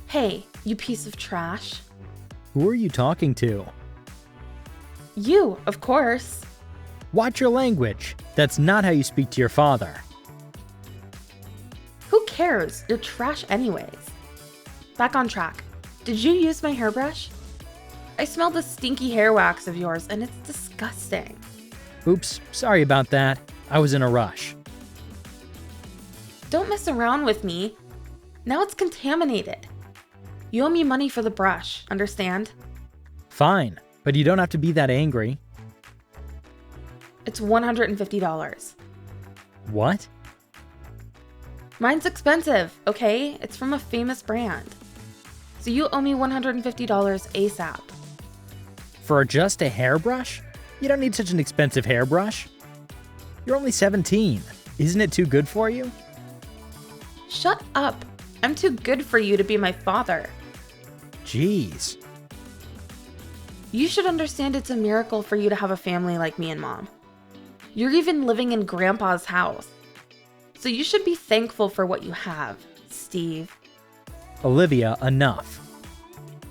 Hey, you piece of trash. Who are you talking to? You, of course. Watch your language. That's not how you speak to your father. Who cares? You're trash anyways. Back on track. Did you use my hairbrush? I smell the stinky hair wax of yours and it's disgusting. Oops, sorry about that. I was in a rush. Don't mess around with me. Now it's contaminated. You owe me money for the brush, understand? Fine, but you don't have to be that angry. It's $150. What? Mine's expensive, okay? It's from a famous brand. So you owe me $150 ASAP. For just a hairbrush? You don't need such an expensive hairbrush. You're only 17. Isn't it too good for you? Shut up. I'm too good for you to be my father. Jeez. You should understand it's a miracle for you to have a family like me and Mom. You're even living in Grandpa's house. So you should be thankful for what you have, Steve. Olivia, enough.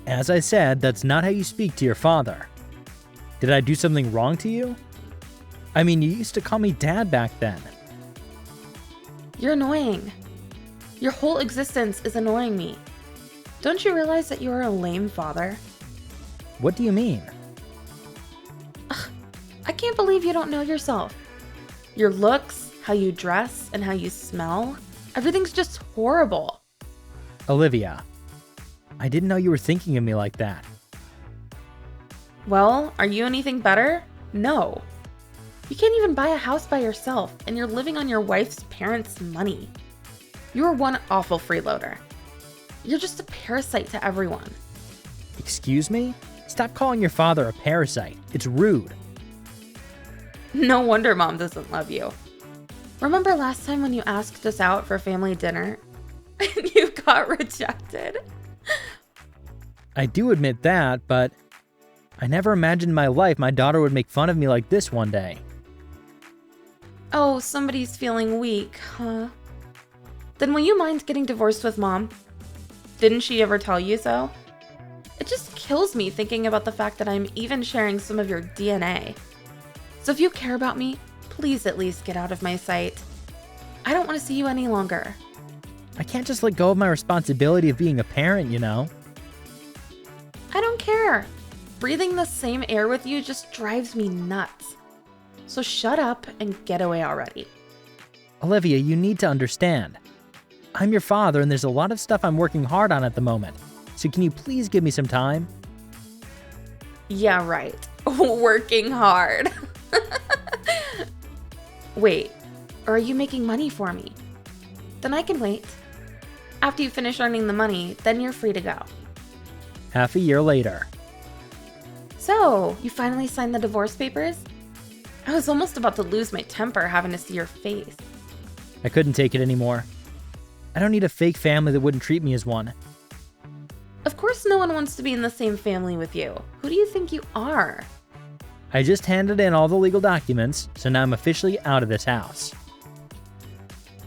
As I said, that's not how you speak to your father. Did I do something wrong to you? I mean, you used to call me Dad back then. You're annoying. Your whole existence is annoying me. Don't you realize that you are a lame father? What do you mean? I can't believe you don't know yourself. Your looks, how you dress, and how you smell, everything's just horrible. Olivia, I didn't know you were thinking of me like that. Well, are you anything better? No. You can't even buy a house by yourself, and you're living on your wife's parents' money. You're one awful freeloader. You're just a parasite to everyone. Excuse me? Stop calling your father a parasite. It's rude. No wonder Mom doesn't love you. Remember last time when you asked us out for family dinner and you got rejected? I do admit that, but I never imagined in my life my daughter would make fun of me like this one day. Oh, somebody's feeling weak, huh? Then will you mind getting divorced with Mom? Didn't she ever tell you so? It just kills me thinking about the fact that I'm even sharing some of your DNA. So if you care about me, please at least get out of my sight. I don't want to see you any longer. I can't just let go of my responsibility of being a parent, you know? I don't care. Breathing the same air with you just drives me nuts. So shut up and get away already. Olivia, you need to understand. I'm your father and there's a lot of stuff I'm working hard on at the moment. So can you please give me some time? Yeah, right. Working hard. Wait, are you making money for me? Then I can wait. After you finish earning the money, then you're free to go. Half a year later. So, you finally signed the divorce papers? I was almost about to lose my temper having to see your face. I couldn't take it anymore. I don't need a fake family that wouldn't treat me as one. Of course no one wants to be in the same family with you. Who do you think you are? I just handed in all the legal documents, so now I'm officially out of this house.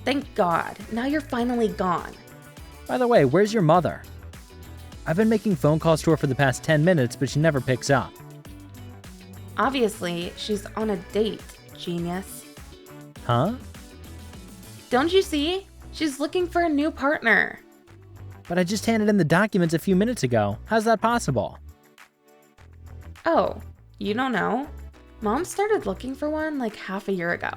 Thank God. Now you're finally gone. By the way, where's your mother? I've been making phone calls to her for the past 10 minutes, but she never picks up. Obviously, she's on a date, genius. Huh? Don't you see? She's looking for a new partner. But I just handed in the documents a few minutes ago. How's that possible? Oh, you don't know? Mom started looking for one like half a year ago.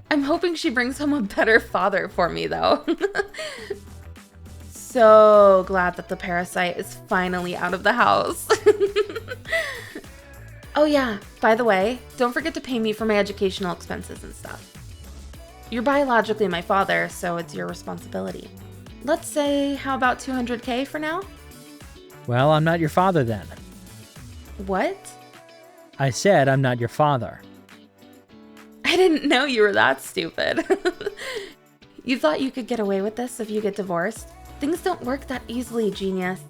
I'm hoping she brings home a better father for me, though. So glad that the parasite is finally out of the house. Oh yeah, by the way, don't forget to pay me for my educational expenses and stuff. You're biologically my father, so it's your responsibility. Let's say, how about $200K for now? Well, I'm not your father then. What? I said I'm not your father. I didn't know you were that stupid. You thought you could get away with this if you get divorced? Things don't work that easily, genius.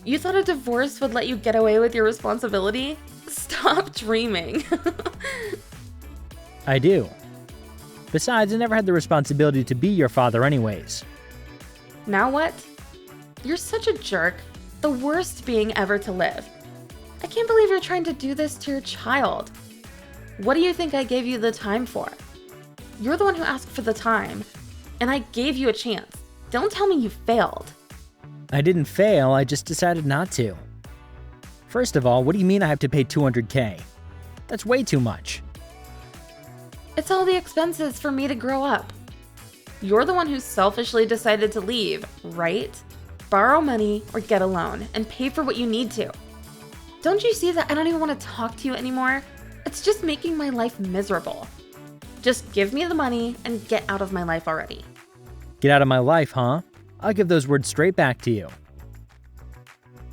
You thought a divorce would let you get away with your responsibility? Stop dreaming. I do. Besides, I never had the responsibility to be your father anyways. Now what? You're such a jerk. The worst being ever to live. I can't believe you're trying to do this to your child. What do you think I gave you the time for? You're the one who asked for the time, and I gave you a chance. Don't tell me you failed. I didn't fail, I just decided not to. First of all, what do you mean I have to pay $200K? That's way too much. It's all the expenses for me to grow up. You're the one who selfishly decided to leave, right? Borrow money or get a loan and pay for what you need to. Don't you see that I don't even want to talk to you anymore? It's just making my life miserable. Just give me the money and get out of my life already. Get out of my life, huh? I'll give those words straight back to you.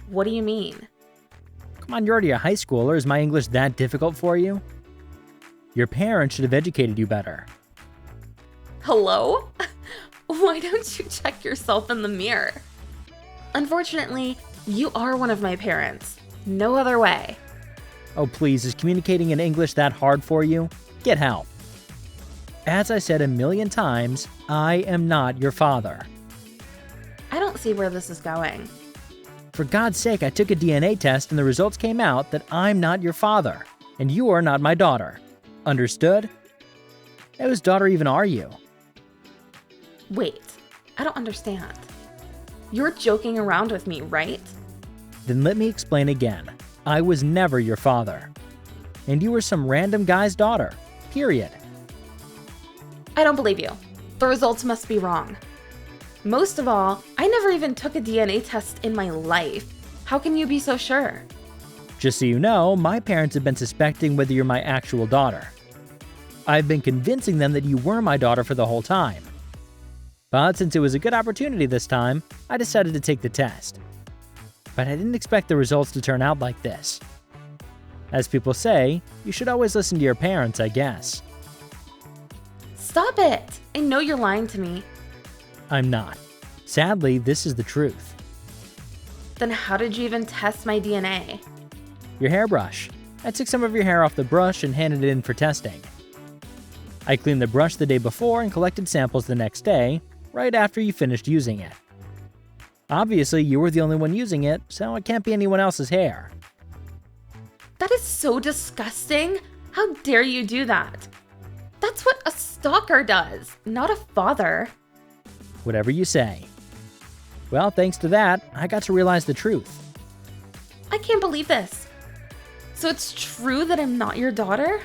What do you mean? Come on, you're already a high schooler. Is my English that difficult for you? Your parents should have educated you better. Hello? Why don't you check yourself in the mirror? Unfortunately, you are one of my parents. No other way. Oh please, is communicating in English that hard for you? Get help. As I said a million times, I am not your father. I don't see where this is going. For God's sake, I took a DNA test and the results came out that I'm not your father, and you are not my daughter. Understood? Whose daughter even are you? Wait, I don't understand. You're joking around with me, right? Then let me explain again. I was never your father. And you were some random guy's daughter. Period. I don't believe you. The results must be wrong. Most of all, I never even took a DNA test in my life. How can you be so sure? Just so you know, my parents have been suspecting whether you're my actual daughter. I've been convincing them that you were my daughter for the whole time. But since it was a good opportunity this time, I decided to take the test. But I didn't expect the results to turn out like this. As people say, you should always listen to your parents, I guess. Stop it! I know you're lying to me. I'm not. Sadly, this is the truth. Then how did you even test my DNA? Your hairbrush. I took some of your hair off the brush and handed it in for testing. I cleaned the brush the day before and collected samples the next day, right after you finished using it. Obviously, you were the only one using it, so it can't be anyone else's hair. That is so disgusting. How dare you do that? That's what a stalker does, not a father. Whatever you say. Well, thanks to that, I got to realize the truth. I can't believe this. So it's true that I'm not your daughter?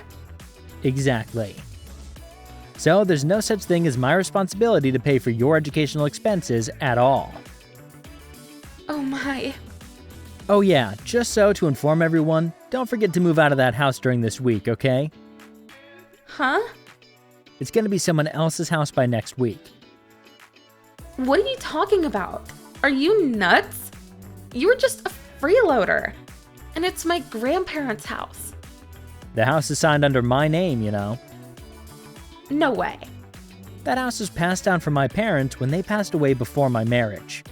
Exactly. So there's no such thing as my responsibility to pay for your educational expenses at all. Oh my. Oh yeah, just so to inform everyone, don't forget to move out of that house during this week, okay? Huh? It's gonna be someone else's house by next week. What are you talking about? Are you nuts? You're just a freeloader. And it's my grandparents' house. The house is signed under my name, you know. No way. That house was passed down from my parents when they passed away before my marriage.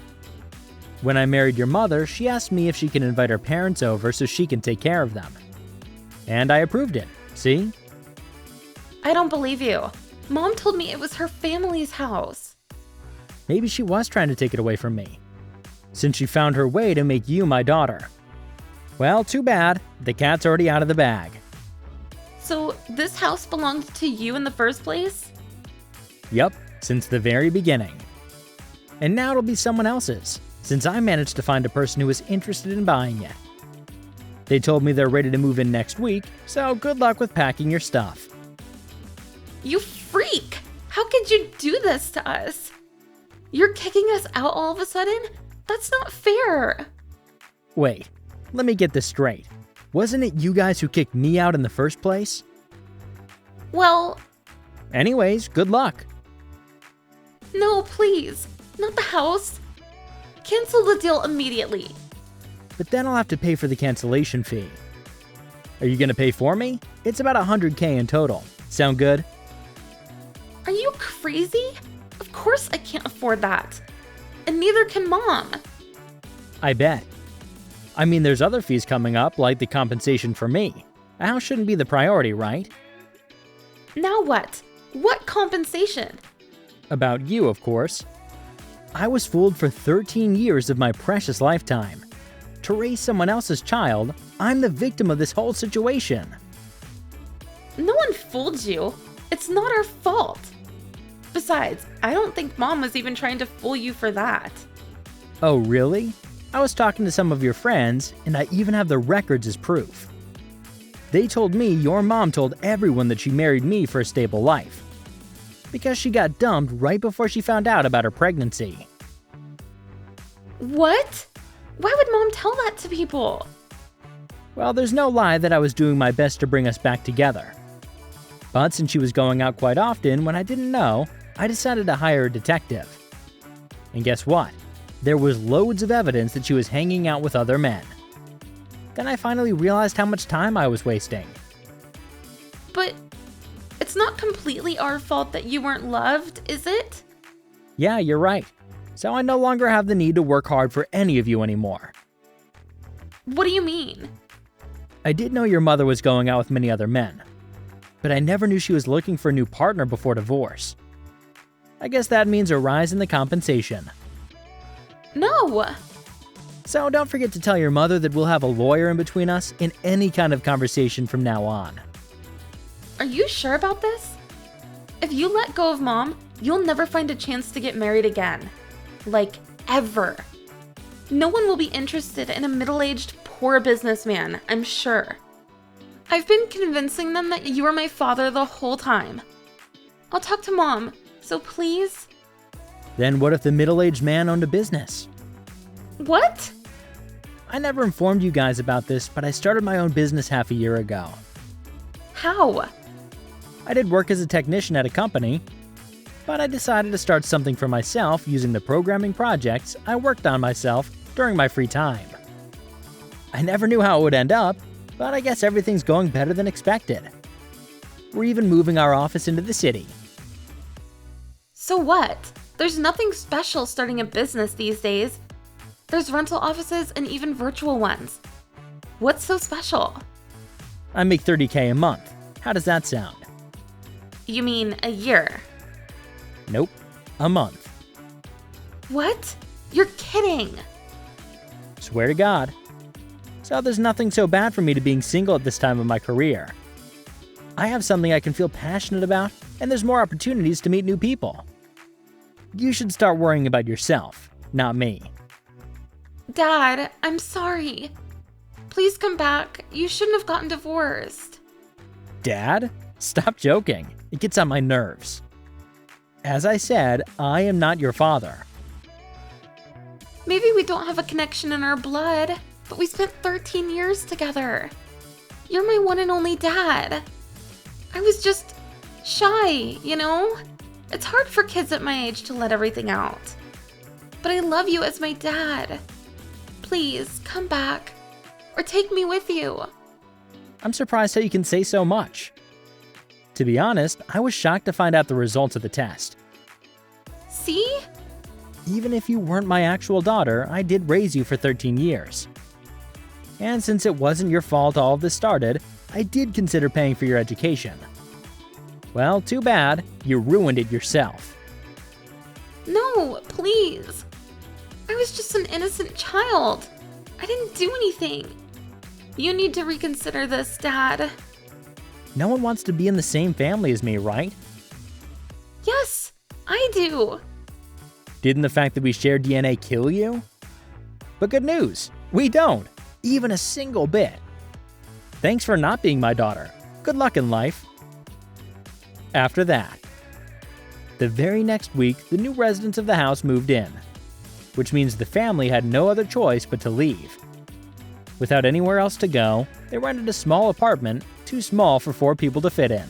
When I married your mother, she asked me if she can invite her parents over so she can take care of them. And I approved it, see? I don't believe you. Mom told me it was her family's house. Maybe she was trying to take it away from me, since she found her way to make you my daughter. Well, too bad. The cat's already out of the bag. So this house belonged to you in the first place? Yup, since the very beginning. And now it'll be someone else's, since I managed to find a person who was interested in buying it. They told me they're ready to move in next week, so good luck with packing your stuff. You freak! How could you do this to us? You're kicking us out all of a sudden? That's not fair. Wait, let me get this straight. Wasn't it you guys who kicked me out in the first place? Well... Anyways, good luck. No, please. Not the house. Cancel the deal immediately. But then I'll have to pay for the cancellation fee. Are you gonna pay for me? It's about $100K in total. Sound good? Are you crazy? Of course I can't afford that. And neither can Mom. I bet. I mean, there's other fees coming up, like the compensation for me. A house shouldn't be the priority, right? Now what? What compensation? About you, of course. I was fooled for 13 years of my precious lifetime. To raise someone else's child, I'm the victim of this whole situation. No one fooled you. It's not our fault. Besides, I don't think Mom was even trying to fool you for that. Oh, really? I was talking to some of your friends, and I even have the records as proof. They told me your mom told everyone that she married me for a stable life, because she got dumped right before she found out about her pregnancy. What? Why would Mom tell that to people? Well, there's no lie that I was doing my best to bring us back together. But since she was going out quite often when I didn't know, I decided to hire a detective. And guess what? There was loads of evidence that she was hanging out with other men. Then I finally realized how much time I was wasting. But it's not completely our fault that you weren't loved, is it? Yeah, you're right. So I no longer have the need to work hard for any of you anymore. What do you mean? I did know your mother was going out with many other men, but I never knew she was looking for a new partner before divorce. I guess that means a rise in the compensation. No! So don't forget to tell your mother that we'll have a lawyer in between us in any kind of conversation from now on. Are you sure about this? If you let go of Mom, you'll never find a chance to get married again. Like, ever. No one will be interested in a middle-aged, poor businessman, I'm sure. I've been convincing them that you were my father the whole time. I'll talk to Mom, so please? Then what if the middle-aged man owned a business? What? I never informed you guys about this, but I started my own business half a year ago. How? I did work as a technician at a company, but I decided to start something for myself using the programming projects I worked on myself during my free time. I never knew how it would end up, but I guess everything's going better than expected. We're even moving our office into the city. So what? There's nothing special starting a business these days. There's rental offices and even virtual ones. What's so special? I make $30K a month. How does that sound? You mean a year? Nope, a month. What? You're kidding! Swear to God. So there's nothing so bad for me to being single at this time of my career. I have something I can feel passionate about, and there's more opportunities to meet new people. You should start worrying about yourself, not me. Dad, I'm sorry. Please come back. You shouldn't have gotten divorced. Dad? Stop joking. It gets on my nerves. As I said, I am not your father. Maybe we don't have a connection in our blood, but we spent 13 years together. You're my one and only dad. I was just shy, you know? It's hard for kids at my age to let everything out. But I love you as my dad. Please, come back. Or take me with you. I'm surprised how you can say so much. To be honest, I was shocked to find out the results of the test. See? Even if you weren't my actual daughter, I did raise you for 13 years. And since it wasn't your fault all of this started, I did consider paying for your education. Well, too bad. You ruined it yourself. No, please. I was just an innocent child. I didn't do anything. You need to reconsider this, Dad. No one wants to be in the same family as me, right? Yes, I do. Didn't the fact that we share DNA kill you? But good news, we don't, even a single bit. Thanks for not being my daughter. Good luck in life. After that, the very next week, the new residents of the house moved in, which means the family had no other choice but to leave. Without anywhere else to go, they rented a small apartment, too small for 4 people to fit in.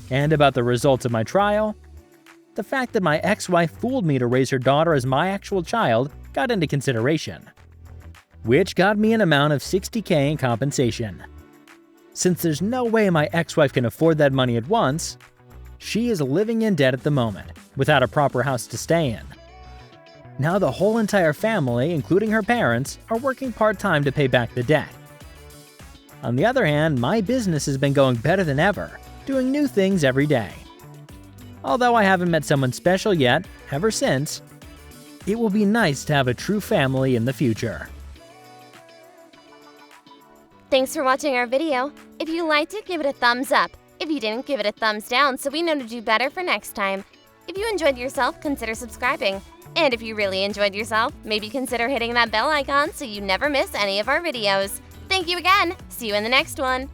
And about the results of my trial, the fact that my ex-wife fooled me to raise her daughter as my actual child got into consideration, which got me an amount of $60K in compensation. Since there's no way my ex-wife can afford that money at once, she is living in debt at the moment, without a proper house to stay in. Now the whole entire family, including her parents, are working part-time to pay back the debt. On the other hand, my business has been going better than ever, doing new things every day. Although I haven't met someone special yet, ever since, It will be nice to have a true family in the future. Thanks for watching our video. If you liked it, give it a thumbs up. If you didn't, give it a thumbs down so we know to do better for next time. If you enjoyed yourself, consider subscribing. And if you really enjoyed yourself, maybe consider hitting that bell icon so you never miss any of our videos. Thank you again. See you in the next one.